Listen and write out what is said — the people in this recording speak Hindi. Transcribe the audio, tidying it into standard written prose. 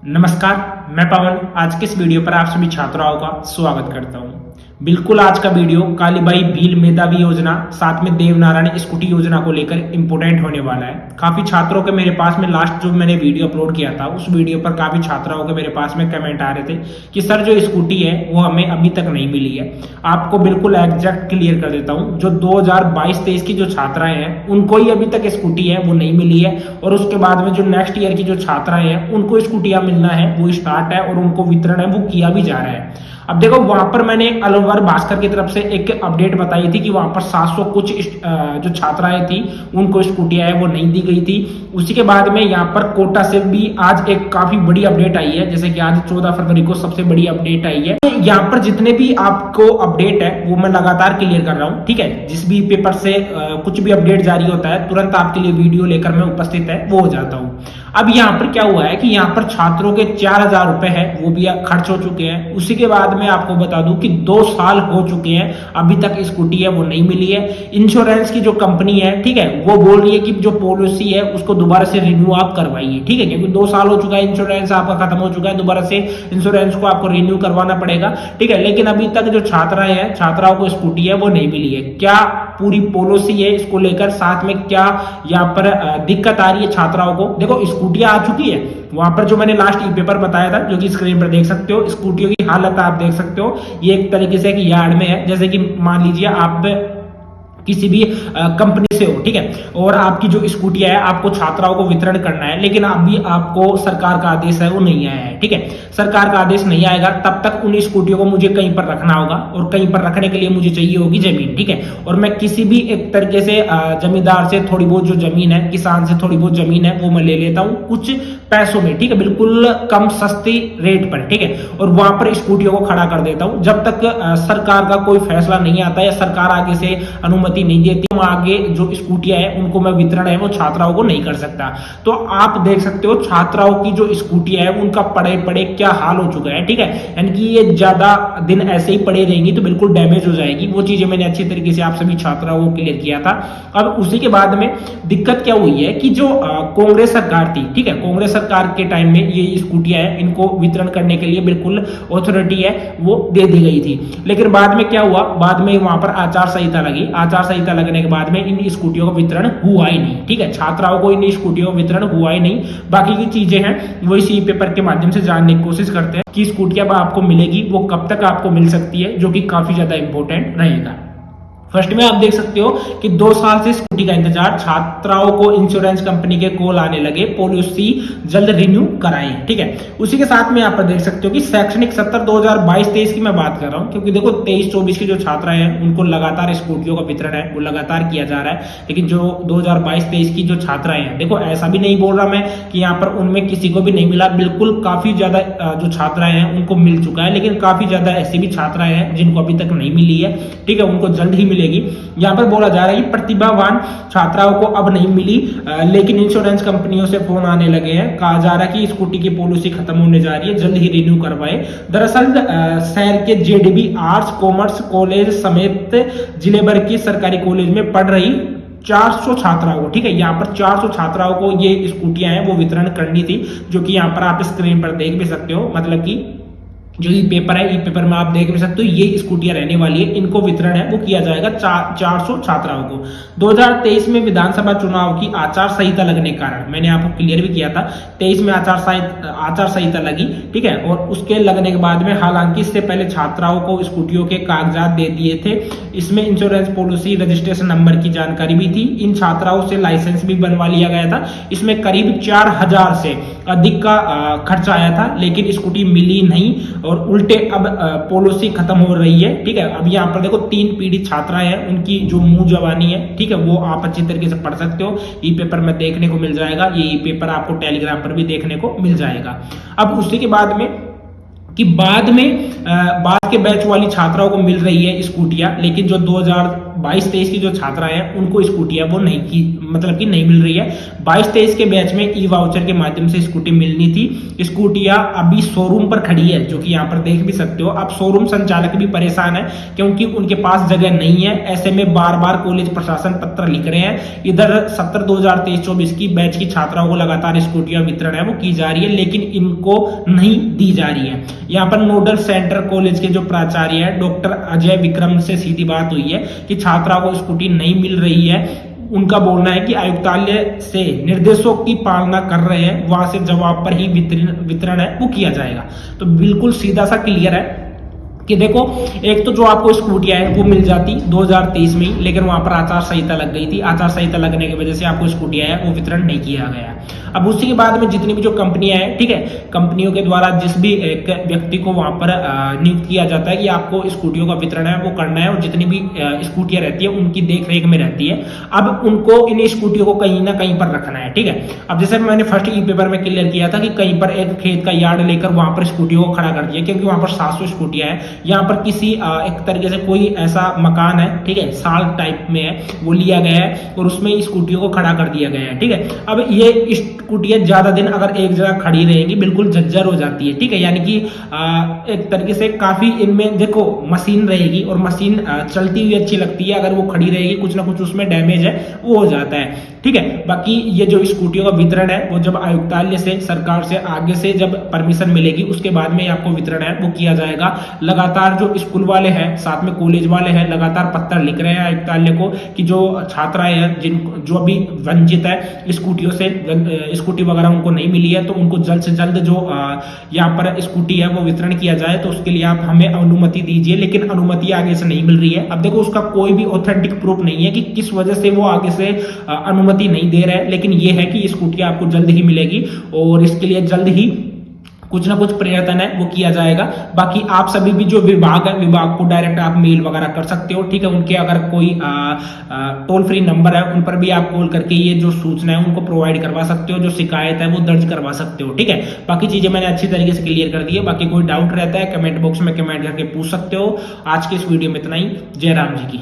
नमस्कार, मैं पवन आज के इस वीडियो पर आप सभी छात्राओं का स्वागत करता हूं। बिल्कुल आज का वीडियो कालीबाई भील मेधावी योजना साथ में देवनारायण स्कूटी योजना को लेकर इंपोर्टेंट होने वाला है। काफी छात्रों के मेरे पास में लास्ट जो मैंने वीडियो अपलोड किया था उस वीडियो पर काफी छात्राओं के मेरे पास में कमेंट आ रहे थे कि सर जो स्कूटी है वो हमें अभी तक नहीं मिली है। आपको बिल्कुल एग्जैक्ट क्लियर कर देता हूँ, जो 2022-23 की जो छात्राएं हैं उनको ही अभी तक स्कूटी है वो नहीं मिली है, और उसके बाद में जो नेक्स्ट ईयर की जो छात्राएं हैं उनको स्कूटियां मिलना है वो स्टार्ट है और उनको वितरण है वो किया भी जा रहा है। अब देखो वहां पर मैंने अलवर भास्कर की तरफ से एक अपडेट बताई थी कि वहां पर 700 कुछ जो छात्राएं थी उनको स्कूटियां है वो नहीं दी गई थी। उसी के बाद में यहाँ पर कोटा से भी आज एक काफी बड़ी अपडेट आई है, जैसे कि आज 14 फरवरी को सबसे बड़ी अपडेट आई है। यहाँ पर जितने भी आपको अपडेट है वो मैं लगातार क्लियर कर रहा हूँ, ठीक है। जिस भी पेपर से कुछ भी अपडेट जारी होता है तुरंत आपके लिए वीडियो लेकर मैं उपस्थित है वो हो जाता हूँ। अब यहाँ पर क्या हुआ है कि यहाँ पर छात्रों के 4000 रुपए है वो भी खर्च हो चुके हैं। उसी के बाद में आपको बता दूं कि 2 साल हो चुके हैं अभी तक स्कूटी है वो नहीं मिली है। इंश्योरेंस की जो कंपनी है, ठीक है, वो बोल रही है कि जो पॉलिसी है उसको दोबारा से रिन्यू आप करवाइए, ठीक है, क्योंकि 2 साल हो चुका है, इंश्योरेंस आपका खत्म हो चुका है, दोबारा से इंश्योरेंस को आपको रिन्यू करवाना पड़ेगा, ठीक है। लेकिन अभी तक जो छात्राएं हैं छात्राओं को स्कूटी है वो नहीं मिली है। क्या पूरी पॉलिसी है इसको लेकर, साथ में क्या यहाँ पर दिक्कत आ रही है छात्राओं को? देखो स्कूटियां आ चुकी है, वहां पर जो मैंने लास्ट ई पेपर बताया था जो कि स्क्रीन पर देख सकते हो, स्कूटियों की हालत आप देख सकते हो। ये एक तरीके से एक यार्ड में है, जैसे कि मान लीजिए आप किसी भी कंपनी से हो, ठीक है, और आपकी जो स्कूटियां है आपको छात्राओं को वितरण करना है, लेकिन अभी आपको सरकार का आदेश है वो नहीं आया है, ठीक है। सरकार का आदेश नहीं आएगा तब तक उन स्कूटियों को मुझे कहीं पर रखना होगा, और कहीं पर रखने के लिए मुझे चाहिए होगी जमीन, ठीक है। और मैं किसी भी एक तरीके से जमींदार से थोड़ी बहुत जो जमीन है, किसान से थोड़ी बहुत जमीन है वो मैं ले लेता हूँ कुछ पैसों में, ठीक है, बिल्कुल कम सस्ती रेट पर, ठीक है, और वहां पर स्कूटियों को खड़ा कर देता हूं जब तक सरकार का कोई फैसला नहीं आता या सरकार आगे से अनुमति नहीं देती। आगे जो स्कूटियां है उनको मैं वितरण है वो छात्राओं को नहीं कर सकता। तो आप देख सकते हो छात्राओं की जो स्कूटियां है उनका पड़े पड़े क्या हाल हो चुका है, ठीक है। यानी कि ये ज्यादा दिन ऐसे ही पड़े रहेंगी तो बिल्कुल डैमेज हो जाएगी। वो चीजें मैंने अच्छी तरीके से आप सभी छात्राओं को क्लियर किया था। अब उसी के बाद में दिक्कत क्या हुई है कि जो कांग्रेस सरकार थी, ठीक है, कांग्रेस सरकार के टाइम में ये स्कूटियां है इनको वितरण करने के लिए बिल्कुल अथॉरिटी है वो दे दी गई थी। लेकिन बाद में क्या हुआ, बाद में वहां पर आचार संहिता लगी, आचार संहिता लगने के बाद में इन स्कूटियों का वितरण हुआ ही नहीं, ठीक है, छात्राओं को इन स्कूटियों का वितरण हुआ ही नहीं। बाकी की चीजें हैं वो इसी पेपर के माध्यम से जानने की कोशिश करते हैं कि स्कूटियां आपको मिलेगी वो कब तक आपको मिल सकती है, जो कि काफी ज्यादा इंपॉर्टेंट रहेगा। फर्स्ट में आप देख सकते हो कि 2 साल से स्कूटी का इंतजार, छात्राओं को इंश्योरेंस कंपनी के कॉल आने लगे, पॉलिसी जल्द रिन्यू कराएं, ठीक है। उसी के साथ में यहाँ पर देख सकते हो कि शैक्षणिक सत्र 2022-23 की मैं बात कर रहा हूं, क्योंकि देखो 23-24 की जो छात्राएं हैं उनको लगातार स्कूटियों का वितरण है वो लगातार किया जा रहा है। लेकिन जो 2022-23 की जो छात्राएं हैं, देखो ऐसा भी नहीं बोल रहा मैं कि यहाँ पर उनमें किसी को भी नहीं मिला, बिल्कुल काफी ज्यादा जो छात्राएं हैं उनको मिल चुका है। लेकिन काफी ज्यादा ऐसी भी छात्राएं हैं जिनको अभी तक नहीं मिली है, ठीक है, उनको जल्द ही मिलेगी। यहां पर बोला जा रहा है कि प्रतिभावान छात्राओं को अब नहीं मिली, लेकिन इंश्योरेंस कंपनियों से फोन आने लगे हैं। कहा जा रहा है कि स्कूटी की पॉलिसी खत्म होने जा रही है, जल्द ही रिन्यू करवाए। दरअसल शहर के जेडीबी आर्ट्स कॉमर्स कॉलेज समेत जिले भर की सरकारी कॉलेज में पढ़ रही 400 छात्राओं को, ठीक है, यहाँ पर 400 छात्राओं को ये स्कूटियां हैं वो वितरण करनी थी, जो कि यहाँ पर आप स्क्रीन पर देख भी सकते हो। मतलब कि जो ये पेपर है, ये पेपर में आप देख भी सकते हो ये स्कूटियां रहने वाली है, इनको वितरण है वो किया जाएगा 400 छात्राओं को। 2023 में विधानसभा चुनाव की आचार संहिता लगने के कारण, मैंने आपको क्लियर भी किया था, 23 में आचार संहिता लगी, ठीक है, और उसके लगने के बाद में हालांकि इससे पहले छात्राओं को स्कूटियों के कागजात दे दिए थे। इसमें इंश्योरेंस पॉलिसी रजिस्ट्रेशन नंबर की जानकारी भी थी। इन छात्राओं से लाइसेंस भी बनवा लिया गया था। इसमें करीब 4000 से अधिक का खर्च आया था, लेकिन स्कूटी मिली नहीं और उल्टे अब पॉलिसी खत्म हो रही है, ठीक है। अब यहाँ पर देखो 3 पीढ़ी छात्राएं हैं, उनकी जो मुंह जवानी है, ठीक है, वो आप अच्छी तरीके से पढ़ सकते हो। ई पेपर में देखने को मिल जाएगा, ये ई पेपर आपको टेलीग्राम पर भी देखने को मिल जाएगा। अब उसी के बाद में बाद के बैच वाली छात्राओं को मिल रही है स्कूटियां, लेकिन जो 22-23 की जो छात्रा है उनको स्कूटियां वो नहीं की मतलब कि नहीं मिल रही है। 22-23 के बैच में ई वाउचर के माध्यम से स्कूटी मिलनी थी। स्कूटियां अभी शोरूम पर खड़ी है, जो कि यहाँ पर देख भी सकते हो। अब शोरूम संचालक भी परेशान है क्योंकि उनके पास जगह नहीं है। ऐसे में बार बार कॉलेज प्रशासन पत्र लिख रहे हैं। इधर सत्र 2023-24 की बैच की छात्राओं को लगातार स्कूटियां वितरण है वो की जा रही है, लेकिन इनको नहीं दी जा रही है। यहाँ पर नोडल सेंटर कॉलेज के जो प्राचार्य है डॉक्टर अजय विक्रम से सीधी बात हुई है कि छात्राओं को स्कूटी नहीं मिल रही है। उनका बोलना है कि आयुक्तालय से निर्देशों की पालना कर रहे हैं, वहां से जवाब पर ही वितरण है वो किया जाएगा। तो बिल्कुल सीधा सा क्लियर है कि देखो, एक तो जो आपको स्कूटियां है वो मिल जाती 2023 में ही, लेकिन वहां पर आचार संहिता लग गई थी। आचार संहिता लगने की वजह से आपको स्कूटियां है वो वितरण नहीं किया गया। अब उसी के बाद में जितनी भी जो कंपनियां हैं, ठीक है, कंपनियों के द्वारा जिस भी एक व्यक्ति को वहां पर नियुक्त किया जाता है कि आपको स्कूटियों का वितरण है वो करना है, और जितनी भी स्कूटियां रहती है उनकी देख रेख में रहती है। अब उनको इन स्कूटियों को कहीं ना कहीं पर रखना है, ठीक है। अब जैसे मैंने फर्स्ट ई पेपर में क्लियर किया था कि कहीं पर एक खेत का यार्ड लेकर वहां पर स्कूटियों को खड़ा कर दिया, क्योंकि वहां पर 700 स्कूटियां हैं। यहाँ पर किसी एक तरीके से कोई ऐसा मकान है, ठीक है, साल टाइप में है, वो लिया गया है और उसमें स्कूटियों को खड़ा कर दिया गया है, ठीक है। अब ये स्कूटियां ज्यादा दिन अगर एक जगह खड़ी रहेंगी बिल्कुल जर्जर हो जाती है, ठीक है। यानी कि एक तरीके से काफी इनमें देखो मशीन रहेगी और मशीन चलती हुई अच्छी लगती है, अगर वो खड़ी रहेगी कुछ ना कुछ उसमें डैमेज है वो हो जाता है, ठीक है। बाकी ये जो स्कूटियों का वितरण है वो जब आयुक्तालय से सरकार से आगे से जब परमिशन मिलेगी उसके बाद में आपको वितरण है वो किया जाएगा। लगातार जो स्कूल वाले हैं साथ में कॉलेज वाले हैं लगातार पत्र लिख रहे हैं आयुक्तालय को कि जो छात्राएं हैं जिनको जो अभी वंचित है स्कूटियों से, स्कूटी वगैरह उनको नहीं मिली है, तो उनको जल्द से जल्द जो यहाँ पर स्कूटी है वो वितरण किया जाए। तो उसके लिए आप हमें अनुमति दीजिए, लेकिन अनुमति आगे से नहीं मिल रही है। अब देखो उसका कोई भी ऑथेंटिक प्रूफ नहीं है कि किस वजह से वो आगे से अनुमति नहीं दे रहे हैं, लेकिन ये है कि स्कूटी आपको जल्द ही मिलेगी और इसके लिए जल्द ही कुछ ना कुछ प्रयत्न है वो किया जाएगा। बाकी आप सभी भी जो विभाग है विभाग को डायरेक्ट आप मेल वगैरह कर सकते हो, ठीक है। उनके अगर कोई टोल फ्री नंबर है उन पर भी आप कॉल करके ये जो सूचना है उनको प्रोवाइड करवा सकते हो, जो शिकायत है वो दर्ज करवा सकते हो, ठीक है। बाकी चीजें मैंने अच्छी तरीके से क्लियर कर दी है। बाकी कोई डाउट रहता है कमेंट बॉक्स में कमेंट करके पूछ सकते हो। आज के इस वीडियो में इतना ही। जय राम जी की।